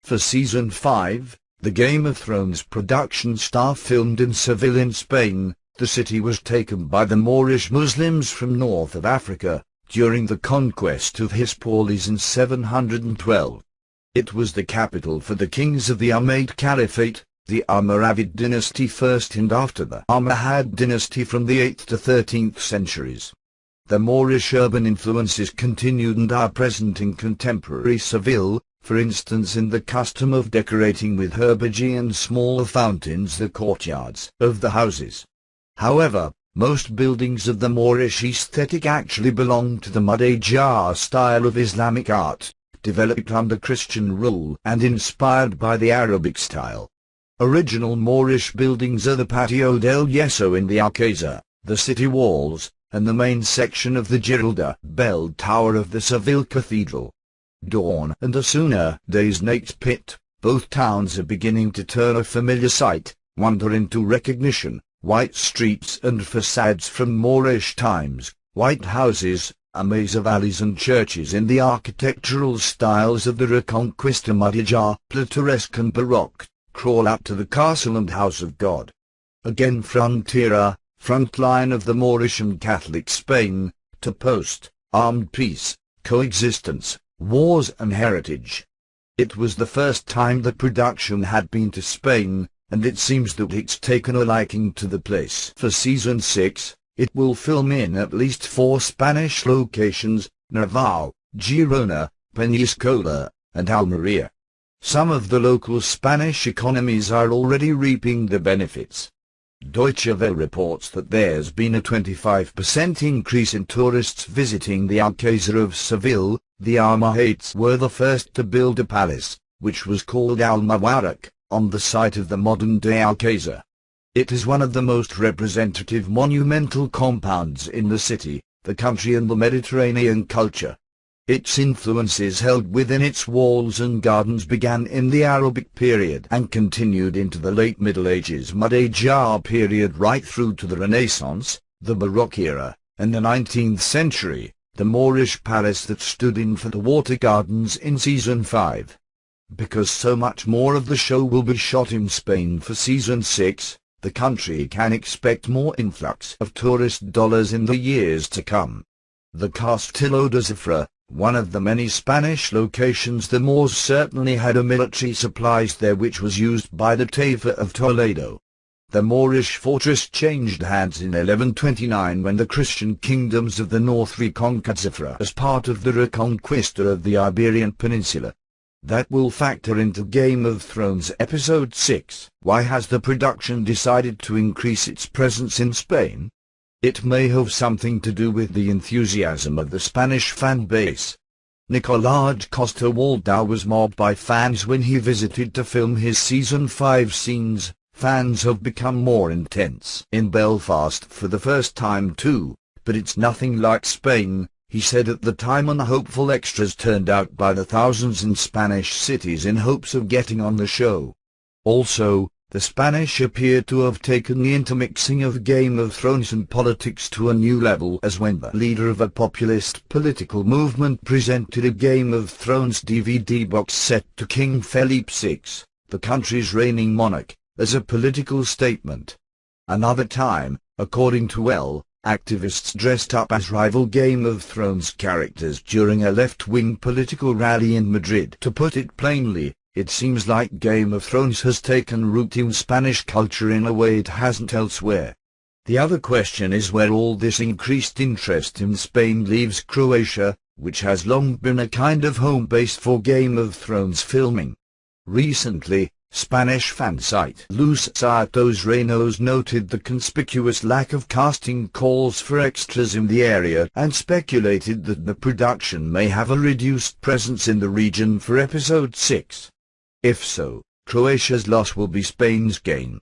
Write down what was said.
For Season 5, the Game of Thrones production staff filmed in Seville in Spain. The city was taken by the Moorish Muslims from north of Africa during the conquest of Hispalis in 712. It was the capital for the kings of the Umayyad Caliphate, the Almoravid dynasty first and after the Almohad dynasty from the 8th to 13th centuries. The Moorish urban influences continued and are present in contemporary Seville, for instance in the custom of decorating with herbage and smaller fountains the courtyards of the houses. However, most buildings of the Moorish aesthetic actually belong to the Mudejar style of Islamic art, developed under Christian rule and inspired by the Arabic style. Original Moorish buildings are the Patio del Yeso in the Alcázar, the city walls, and the main section of the Giralda bell tower of the Seville Cathedral. Dawn and Osuna Days Nate Pit, both towns are beginning to turn a familiar sight, wonder into recognition. White streets and facades from Moorish times, white houses, a maze of alleys and churches in the architectural styles of the Reconquista Mudejar, Plateresque and Baroque, crawl up to the castle and house of God. Again frontera, front line of the Moorish and Catholic Spain, to post, armed peace, coexistence, wars and heritage. It was the first time the production had been to Spain, and it seems that it's taken a liking to the place. For Season 6, it will film in at least 4 Spanish locations: Navarre, Girona, Peñíscola, and Almería. Some of the local Spanish economies are already reaping the benefits. Deutsche Welle reports that there's been a 25% increase in tourists visiting the Alcázar of Seville. The Almohads were the first to build a palace, which was called Al-Mubarak, on the site of the modern-day Alcázar. It is one of the most representative monumental compounds in the city, the country and the Mediterranean culture. Its influences held within its walls and gardens began in the Arabic period and continued into the late Middle Ages Mudejar period right through to the Renaissance, the Baroque era, and the 19th century, the Moorish palace that stood in for the water gardens in Season 5. Because so much more of the show will be shot in Spain for Season 6, the country can expect more influx of tourist dollars in the years to come. The Castillo de Zafra, one of the many Spanish locations the Moors certainly had a military supplies there which was used by the Taifa of Toledo. The Moorish fortress changed hands in 1129 when the Christian kingdoms of the north reconquered Zafra as part of the Reconquista of the Iberian Peninsula. That will factor into Game of Thrones Episode 6. Why has the production decided to increase its presence in Spain? It may have something to do with the enthusiasm of the Spanish fan base. Nicolás Costa-Waldau was mobbed by fans when he visited to film his Season 5 scenes. Fans have become more intense in Belfast for the first time too, but it's nothing like Spain, he said at the time, and hopeful extras turned out by the thousands in Spanish cities in hopes of getting on the show. Also, the Spanish appear to have taken the intermixing of Game of Thrones and politics to a new level, as when the leader of a populist political movement presented a Game of Thrones DVD box set to King Felipe VI, the country's reigning monarch, as a political statement. Another time, according to Elle, activists dressed up as rival Game of Thrones characters during a left-wing political rally in Madrid. To put it plainly, it seems like Game of Thrones has taken root in Spanish culture in a way it hasn't elsewhere. The other question is where all this increased interest in Spain leaves Croatia, which has long been a kind of home base for Game of Thrones filming. Recently, Spanish fan site Los Sartos Reinos noted the conspicuous lack of casting calls for extras in the area and speculated that the production may have a reduced presence in the region for Episode 6. If so, Croatia's loss will be Spain's gain.